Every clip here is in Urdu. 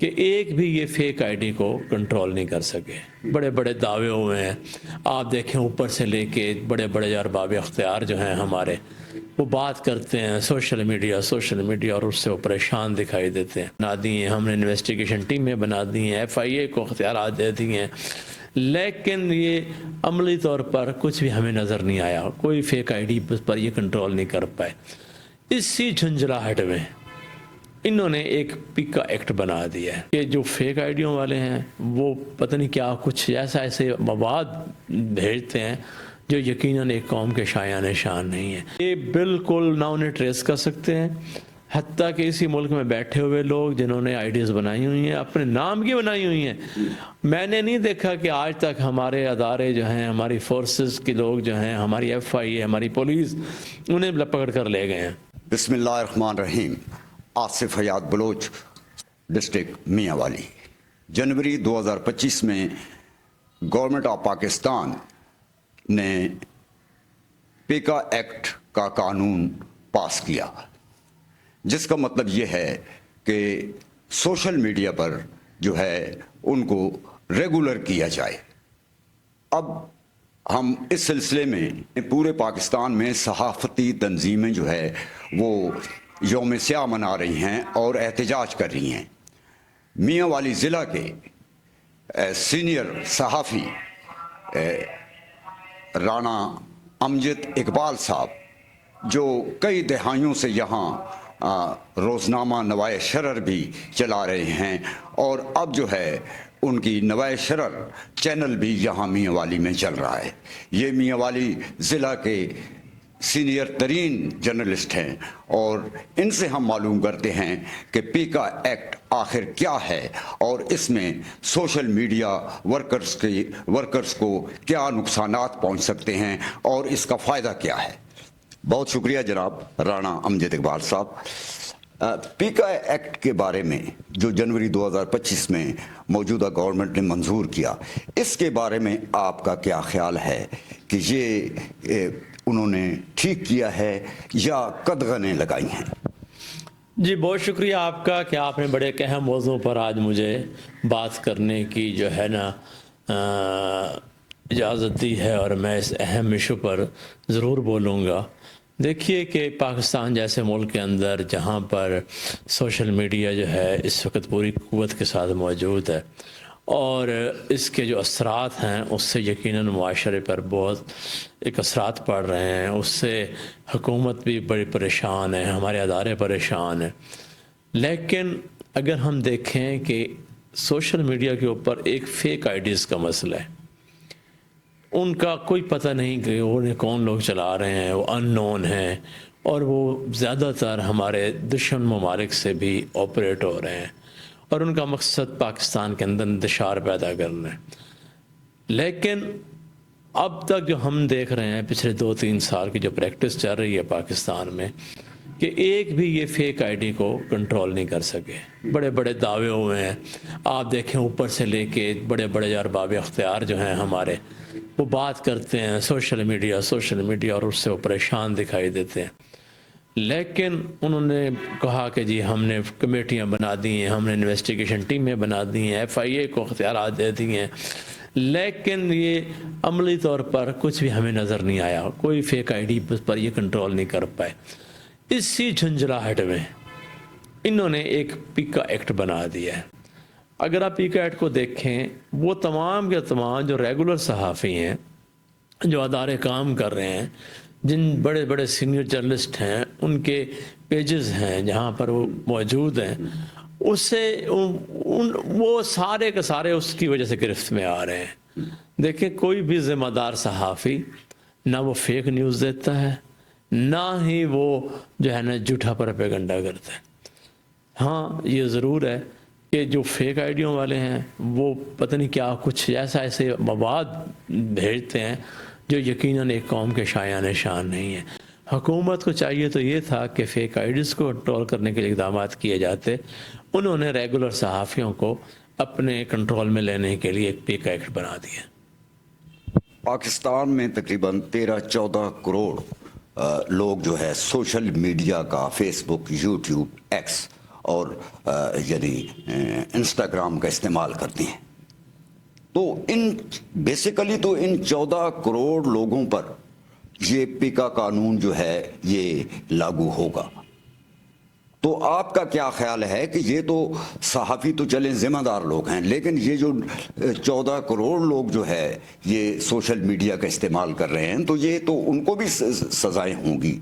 کہ ایک بھی یہ فیک آئی ڈی کو کنٹرول نہیں کر سکے. بڑے بڑے دعوے ہوئے ہیں، آپ دیکھیں اوپر سے لے کے بڑے بڑے ارباب اختیار جو ہیں ہمارے، وہ بات کرتے ہیں سوشل میڈیا اور اس سے وہ پریشان دکھائی دیتے ہیں. بنا دی ہیں ہم نے انویسٹیگیشن ٹیمیں بنا دی ہیں، ایف آئی اے کو اختیارات دے دی ہیں، لیکن یہ عملی طور پر کچھ بھی ہمیں نظر نہیں آیا. کوئی فیک آئی ڈی پر یہ کنٹرول نہیں کر پائے. اسی جھنجھلاہٹ میں انہوں نے ایک پیکا ایکٹ بنا دیا ہے کہ جو فیک آئیڈیوں والے ہیں وہ پتہ نہیں کیا کچھ ایسے مواد بھیجتے ہیں جو یقیناً ایک قوم کے شایان شان نہیں ہے. یہ بالکل نہ انہیں ٹریس کر سکتے ہیں، حتیٰ کہ اسی ملک میں بیٹھے ہوئے لوگ جنہوں نے آئیڈیز بنائی ہوئی ہیں اپنے نام کی بنائی ہوئی ہیں. میں نے نہیں دیکھا کہ آج تک ہمارے ادارے جو ہیں، ہماری فورسز کے لوگ جو ہیں، ہماری ایف آئی اے، ہماری پولیس، انہیں پکڑ کر لے گئے ہیں. بسم اللہ الرحمن الرحیم. آصف حیات بلوچ، ڈسٹرکٹ میاں والی. جنوری 2025 میں گورنمنٹ آف پاکستان نے پیکا ایکٹ کا قانون پاس کیا، جس کا مطلب یہ ہے کہ سوشل میڈیا پر جو ہے ان کو ریگولر کیا جائے. اب ہم اس سلسلے میں پورے پاکستان میں صحافتی تنظیمیں جو ہے وہ یوم سیاہ منا رہی ہیں اور احتجاج کر رہی ہیں. میاں والی ضلع کے سینئر صحافی رانا امجد اقبال صاحب، جو کئی دہائیوں سے یہاں روزنامہ نوائے شرر بھی چلا رہے ہیں، اور اب جو ہے ان کی نوائے شرر چینل بھی یہاں میاں والی میں چل رہا ہے. یہ میاں والی ضلع کے سینئر ترین جرنلسٹ ہیں، اور ان سے ہم معلوم کرتے ہیں کہ پیکا ایکٹ آخر کیا ہے اور اس میں سوشل میڈیا ورکرز کو کیا نقصانات پہنچ سکتے ہیں اور اس کا فائدہ کیا ہے. بہت شکریہ جناب رانا امجد اقبال صاحب. پیکا ایکٹ کے بارے میں جو جنوری 2025 میں موجودہ گورنمنٹ نے منظور کیا، اس کے بارے میں آپ کا کیا خیال ہے کہ یہ انہوں نے ٹھیک کیا ہے یا قدغنیں لگائی ہیں؟ جی بہت شکریہ آپ کا کہ آپ نے بڑے اہم موضوع پر آج مجھے بات کرنے کی جو ہے نا اجازت دی ہے، اور میں اس اہم ایشو پر ضرور بولوں گا. دیکھیے کہ پاکستان جیسے ملک کے اندر جہاں پر سوشل میڈیا جو ہے اس وقت پوری قوت کے ساتھ موجود ہے، اور اس کے جو اثرات ہیں اس سے یقیناً معاشرے پر بہت ایک اثرات پڑ رہے ہیں. اس سے حکومت بھی بڑی پریشان ہے، ہمارے ادارے پریشان ہیں. لیکن اگر ہم دیکھیں کہ سوشل میڈیا کے اوپر ایک فیک آئیڈیز کا مسئلہ ہے، ان کا کوئی پتہ نہیں کہ انہیں کون لوگ چلا رہے ہیں، وہ ان نون ہیں، اور وہ زیادہ تر ہمارے دشمن ممالک سے بھی آپریٹ ہو رہے ہیں، اور ان کا مقصد پاکستان کے اندر انتشار پیدا کرنا ہے. لیکن اب تک جو ہم دیکھ رہے ہیں پچھلے 2-3 سال کی جو پریکٹس چل رہی ہے پاکستان میں، کہ ایک بھی یہ فیک آئی ڈی کو کنٹرول نہیں کر سکے. بڑے بڑے دعوے ہوئے ہیں، آپ دیکھیں اوپر سے لے کے بڑے بڑے ارباب اختیار جو ہیں ہمارے، وہ بات کرتے ہیں سوشل میڈیا اور اس سے وہ پریشان دکھائی دیتے ہیں. لیکن انہوں نے کہا کہ جی ہم نے کمیٹیاں بنا دی ہیں، ہم نے انویسٹیگیشن ٹیمیں بنا دی ہیں، ایف آئی اے کو اختیارات دے دی ہیں، لیکن یہ عملی طور پر کچھ بھی ہمیں نظر نہیں آیا. کوئی فیک آئی ڈی پر یہ کنٹرول نہیں کر پائے. اسی جھنجھلاہٹ میں انہوں نے ایک پیکا ایکٹ بنا دیا ہے. اگر آپ پیکا ایکٹ کو دیکھیں، وہ تمام کے تمام جو ریگولر صحافی ہیں، جو ادارے کام کر رہے ہیں، جن بڑے بڑے سینئر جرنلسٹ ہیں، ان کے پیجز ہیں جہاں پر وہ موجود ہیں، اس سے وہ سارے کے سارے اس کی وجہ سے گرفت میں آ رہے ہیں. دیکھیں کوئی بھی ذمہ دار صحافی نہ وہ فیک نیوز دیتا ہے، نہ ہی وہ جو ہے نا جھوٹا پروپیگنڈا کرتا ہے. ہاں یہ ضرور ہے کہ جو فیک آئیڈیوں والے ہیں وہ پتہ نہیں کیا کچھ ایسے مواد بھیجتے ہیں جو یقیناً ایک قوم کے شایان شان نہیں ہے. حکومت کو چاہیے تو یہ تھا کہ فیک آئیڈیز کو کنٹرول کرنے کے لیے اقدامات کیے جاتے. انہوں نے ریگولر صحافیوں کو اپنے کنٹرول میں لینے کے لیے ایک پیکا ایکٹ بنا دیا. پاکستان میں تقریباً 13-14 کروڑ لوگ جو ہے سوشل میڈیا کا، فیس بک، یوٹیوب، ایکس اور یعنی انسٹاگرام کا استعمال کرتے ہیں. تو بیسیکلی تو ان 14 کروڑ لوگوں پر یہ پیکا قانون جو ہے یہ لاگو ہوگا. تو آپ کا کیا خیال ہے کہ یہ تو صحافی تو چلیں ذمہ دار لوگ ہیں، لیکن یہ جو 14 کروڑ لوگ جو ہے یہ سوشل میڈیا کا استعمال کر رہے ہیں، تو یہ تو ان کو بھی سزائیں ہوں گی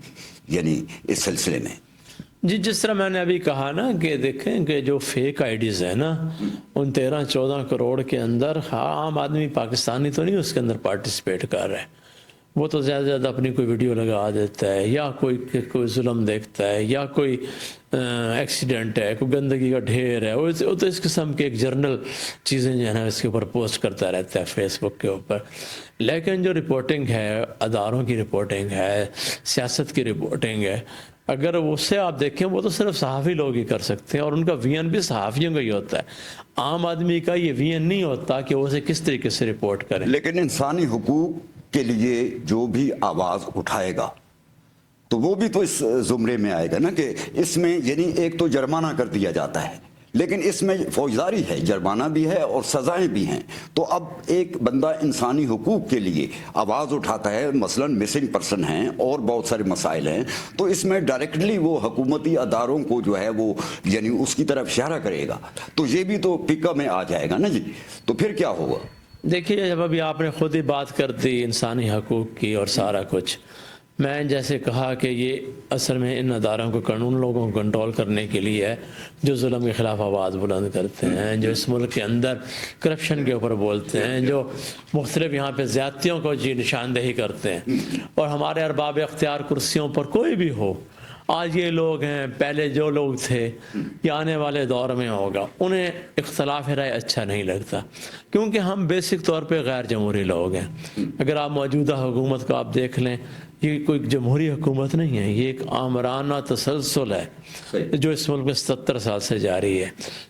یعنی اس سلسلے میں؟ جی، جس طرح میں نے ابھی کہا نا کہ دیکھیں کہ جو فیک آئی ڈیز ہیں نا، ان 13-14 کروڑ کے اندر عام آدمی پاکستانی تو نہیں اس کے اندر پارٹیسپیٹ کر رہے. وہ تو زیادہ سے زیادہ اپنی کوئی ویڈیو لگا دیتا ہے، یا کوئی ظلم دیکھتا ہے، یا کوئی ایکسیڈنٹ ہے، کوئی گندگی کا ڈھیر ہے، وہ تو اس قسم کے ایک جرنل چیزیں جو ہے نا اس کے اوپر پوسٹ کرتا رہتا ہے فیس بک کے اوپر. لیکن جو رپورٹنگ ہے، اداروں کی رپورٹنگ ہے، سیاست کی رپورٹنگ ہے، اگر اس سے آپ دیکھیں وہ تو صرف صحافی لوگ ہی کر سکتے ہیں، اور ان کا وی این بھی صحافیوں کا ہی ہوتا ہے. عام آدمی کا یہ وی این نہیں ہوتا کہ وہ اسے کس طریقے سے رپورٹ کرے. لیکن انسانی حقوق کے لیے جو بھی آواز اٹھائے گا تو وہ بھی تو اس زمرے میں آئے گا نا، کہ اس میں یعنی ایک تو جرمانہ کر دیا جاتا ہے، لیکن اس میں فوجداری ہے، جرمانہ بھی ہے اور سزائیں بھی ہیں. تو اب ایک بندہ انسانی حقوق کے لیے آواز اٹھاتا ہے، مثلا مسنگ پرسن ہیں اور بہت سارے مسائل ہیں، تو اس میں ڈائریکٹلی وہ حکومتی اداروں کو جو ہے وہ یعنی اس کی طرف اشارہ کرے گا، تو یہ بھی تو پیکا میں آ جائے گا نا جی. تو پھر کیا ہوگا؟ دیکھیے، جب ابھی آپ نے خود ہی بات کر دی انسانی حقوق کی اور سارا کچھ، میں جیسے کہا کہ یہ اصل میں ان اداروں کو ان لوگوں کو کنٹرول کرنے کے لیے ہے جو ظلم کے خلاف آواز بلند کرتے ہیں، جو اس ملک کے اندر کرپشن کے اوپر بولتے ہیں، جو مختلف یہاں پہ زیادتیوں کو نشاندہی کرتے ہیں. اور ہمارے ارباب اختیار کرسیوں پر کوئی بھی ہو، آج یہ لوگ ہیں، پہلے جو لوگ تھے یا آنے والے دور میں ہوگا، انہیں اختلاف رائے اچھا نہیں لگتا، کیونکہ ہم بیسک طور پہ غیر جمہوری لوگ ہیں. اگر آپ موجودہ حکومت کو آپ دیکھ لیں، یہ کوئی جمہوری حکومت نہیں ہے، یہ ایک آمرانہ تسلسل ہے جو اس ملک میں 70 سال سے جاری ہے.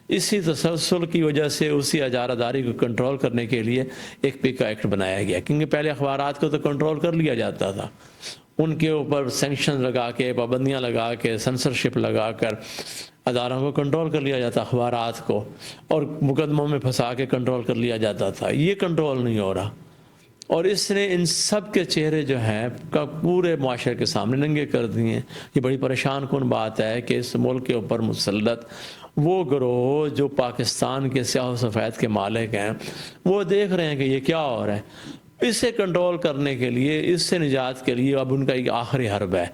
اسی تسلسل کی وجہ سے اسی اجارہ داری کو کنٹرول کرنے کے لیے ایک پیکا ایکٹ بنایا گیا، کیونکہ پہلے اخبارات کو تو کنٹرول کر لیا جاتا تھا، ان کے اوپر سینکشن لگا کے، پابندیاں لگا کے، سنسرشپ لگا کر اداروں کو کنٹرول کر لیا جاتا، اخبارات کو، اور مقدموں میں پھنسا کے کنٹرول کر لیا جاتا تھا. یہ کنٹرول نہیں ہو رہا، اور اس نے ان سب کے چہرے جو ہیں پورے معاشرے کے سامنے ننگے کر دیے. یہ بڑی پریشان کن بات ہے کہ اس ملک کے اوپر مسلط وہ گروہ جو پاکستان کے سیاہ و سفید کے مالک ہیں، وہ دیکھ رہے ہیں کہ یہ کیا ہو رہا ہے. اسے کنٹرول کرنے کے لیے، اس سے نجات کے لیے اب ان کا ایک آخری حرب ہے.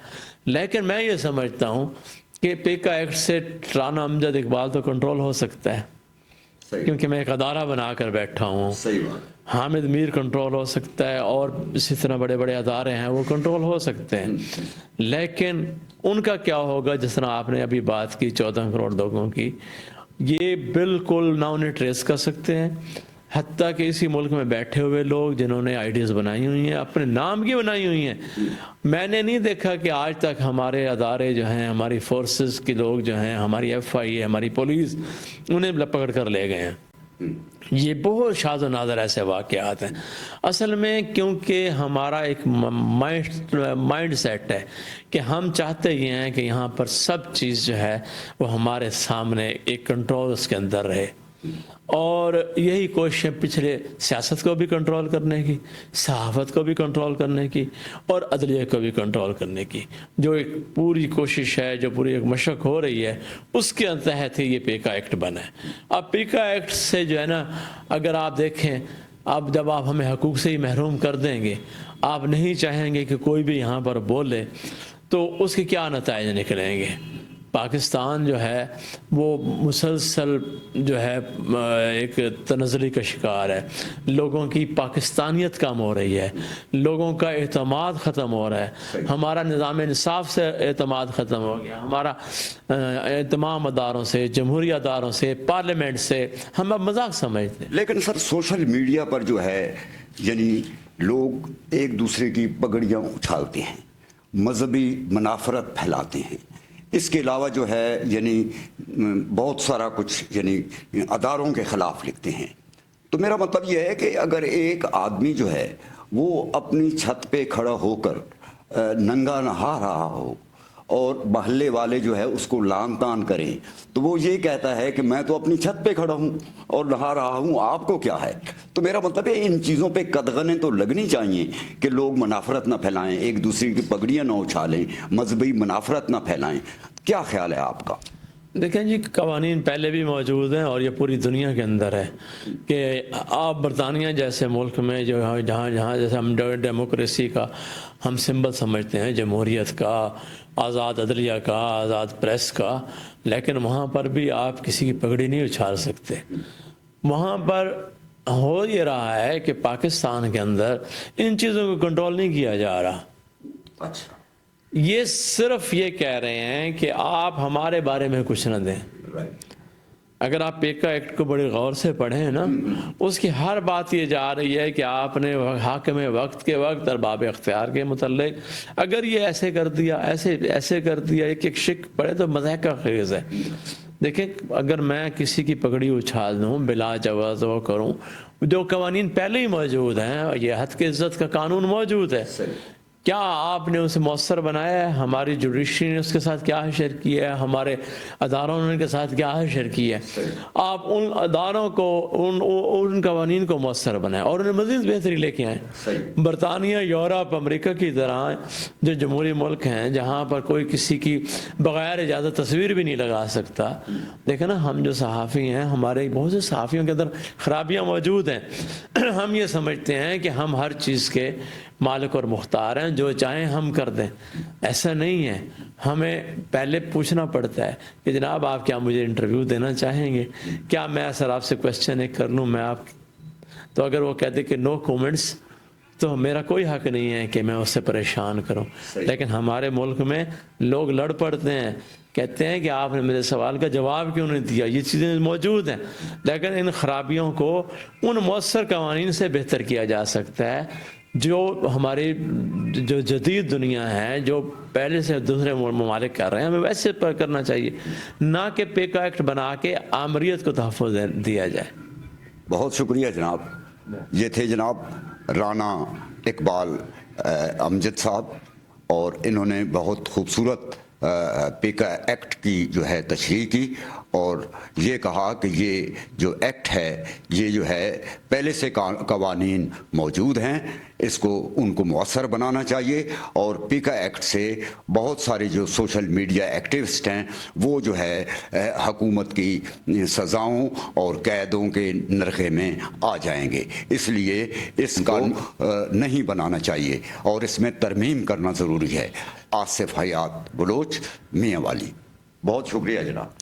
لیکن میں یہ سمجھتا ہوں کہ پیکا ایکٹ سے رانا امجد اقبال تو کنٹرول ہو سکتا ہے، کیونکہ میں ایک ادارہ بنا کر بیٹھا ہوں. صحیح بات. حامد میر کنٹرول ہو سکتا ہے، اور اسی طرح بڑے بڑے ادارے ہیں وہ کنٹرول ہو سکتے ہیں. لیکن ان کا کیا ہوگا؟ جس طرح آپ نے ابھی بات کی 14 کروڑ لوگوں کی، یہ بالکل نہ انہیں ٹریس کر سکتے ہیں. حتیٰ کہ اسی ملک میں بیٹھے ہوئے لوگ جنہوں نے آئی ڈیز بنائی ہوئی ہیں، اپنے نام کی بنائی ہوئی ہیں، میں نے نہیں دیکھا کہ آج تک ہمارے ادارے جو ہیں، ہماری فورسز کے لوگ جو ہیں، ہماری ایف آئی اے، ہماری پولیس، انہیں پکڑ کر لے گئے ہیں. یہ بہت شاذ و نادر ایسے واقعات ہیں اصل میں، کیونکہ ہمارا ایک مائنڈ سیٹ ہے کہ ہم چاہتے یہ ہیں کہ یہاں پر سب چیز جو ہے وہ ہمارے سامنے ایک کنٹرول اس کے اندر رہے. اور یہی کوششیں پچھلے سیاست کو بھی کنٹرول کرنے کی، صحافت کو بھی کنٹرول کرنے کی، اور عدلیہ کو بھی کنٹرول کرنے کی، جو ایک پوری کوشش ہے، جو پوری ایک مشق ہو رہی ہے، اس کے تحت ہی یہ پیکا ایکٹ بنا ہے. اب پیکا ایکٹ سے جو ہے نا، اگر آپ دیکھیں، اب جب آپ ہمیں حقوق سے ہی محروم کر دیں گے، آپ نہیں چاہیں گے کہ کوئی بھی یہاں پر بولے، تو اس کے کیا نتائج نکلیں گے؟ پاکستان جو ہے وہ مسلسل جو ہے ایک تنزلی کا شکار ہے. لوگوں کی پاکستانیت کم ہو رہی ہے، لوگوں کا اعتماد ختم ہو رہا ہے، ہمارا نظام انصاف سے اعتماد ختم ہو گیا، ہمارا تمام اداروں سے، جمہوری اداروں سے، پارلیمنٹ سے ہم اب مذاق سمجھتے ہیں. لیکن سر، سوشل میڈیا پر جو ہے یعنی لوگ ایک دوسرے کی پگڑیاں اچھالتے ہیں، مذہبی منافرت پھیلاتے ہیں، اس کے علاوہ جو ہے یعنی بہت سارا کچھ یعنی اداروں کے خلاف لکھتے ہیں. تو میرا مطلب یہ ہے کہ اگر ایک آدمی جو ہے وہ اپنی چھت پہ کھڑا ہو کر ننگا نہا رہا ہو اور محلے والے جو ہے اس کو لان تان کریں تو وہ یہ کہتا ہے کہ میں تو اپنی چھت پہ کھڑا ہوں اور نہا رہا ہوں، آپ کو کیا ہے؟ تو میرا مطلب ہے ان چیزوں پہ قدغنیں تو لگنی چاہیے کہ لوگ منافرت نہ پھیلائیں، ایک دوسرے کی پگڑیاں نہ اچھالیں، مذہبی منافرت نہ پھیلائیں. کیا خیال ہے آپ کا؟ دیکھیں جی، قوانین پہلے بھی موجود ہیں اور یہ پوری دنیا کے اندر ہے کہ آپ برطانیہ جیسے ملک میں جو جہاں جیسے ہم ڈیموکریسی کا ہم سمبل سمجھتے ہیں، جمہوریت کا، آزاد عدلیہ کا، آزاد پریس کا، لیکن وہاں پر بھی آپ کسی کی پگڑی نہیں اچھال سکتے. وہاں پر ہو یہ رہا ہے کہ پاکستان کے اندر ان چیزوں کو کنٹرول نہیں کیا جا رہا. اچھا، یہ صرف یہ کہہ رہے ہیں کہ آپ ہمارے بارے میں کچھ نہ دیں. اگر آپ پیکا ایکٹ کو بڑی غور سے پڑھیں نا، اس کی ہر بات یہ جا رہی ہے کہ آپ نے حاکم وقت کے وقت ارباب اختیار کے متعلق اگر یہ ایسے کر دیا، ایسے کر دیا، ایک ایک شک پڑے تو مضحکہ کا خیز ہے. دیکھیں، اگر میں کسی کی پگڑی اچھال دوں، بلا جواز وہ کروں، جو قوانین پہلے ہی موجود ہیں، یہ حد کی عزت کا قانون موجود ہے، کیا آپ نے اسے مؤثر بنایا ہے؟ ہماری جوڈیشری نے اس کے ساتھ کیا حشر کیا ہے؟ ہمارے اداروں نے کے ساتھ کیا حشر کیا ہے؟ آپ ان اداروں کو، ان قوانین کو مؤثر بنائیں اور انہیں مزید بہتری لے کے آئیں. برطانیہ، یورپ، امریکہ کی طرح جو جمہوری ملک ہیں جہاں پر کوئی کسی کی بغیر اجازت تصویر بھی نہیں لگا سکتا. دیکھیں نا، ہم جو صحافی ہیں، ہمارے بہت سے صحافیوں کے اندر خرابیاں موجود ہیں. ہم یہ سمجھتے ہیں کہ ہم ہر چیز کے مالک اور مختار ہیں، جو چاہیں ہم کر دیں. ایسا نہیں ہے. ہمیں پہلے پوچھنا پڑتا ہے کہ جناب آپ کیا مجھے انٹرویو دینا چاہیں گے؟ کیا میں سر آپ سے کویسچن ایک کر لوں میں آپ؟ تو اگر وہ کہتے کہ نو کومنٹس، تو میرا کوئی حق نہیں ہے کہ میں اس سے پریشان کروں. لیکن ہمارے ملک میں لوگ لڑ پڑتے ہیں، کہتے ہیں کہ آپ نے میرے سوال کا جواب کیوں نہیں دیا. یہ چیزیں موجود ہیں، لیکن ان خرابیوں کو ان مؤثر قوانین سے بہتر کیا جا سکتا ہے جو ہماری جو جدید دنیا ہے، جو پہلے سے دوسرے ممالک کر رہے ہیں. ہمیں ویسے پر کرنا چاہیے، نہ کہ پیکا ایکٹ بنا کے آمریت کو تحفظ دیا جائے. بہت شکریہ جناب. یہ تھے جناب رانا اقبال امجد صاحب، اور انہوں نے بہت خوبصورت پیکا ایکٹ کی جو ہے تشریح کی، اور یہ کہا کہ یہ جو ایکٹ ہے یہ جو ہے پہلے سے قوانین موجود ہیں، اس کو ان کو مؤثر بنانا چاہیے. اور پیکا ایکٹ سے بہت سارے جو سوشل میڈیا ایکٹیوسٹ ہیں وہ جو ہے حکومت کی سزاؤں اور قیدوں کے نرخے میں آ جائیں گے. اس لیے اس کو نہیں بنانا چاہیے اور اس میں ترمیم کرنا ضروری ہے. آصف حیات بلوچ، میاں والی. بہت شکریہ جناب.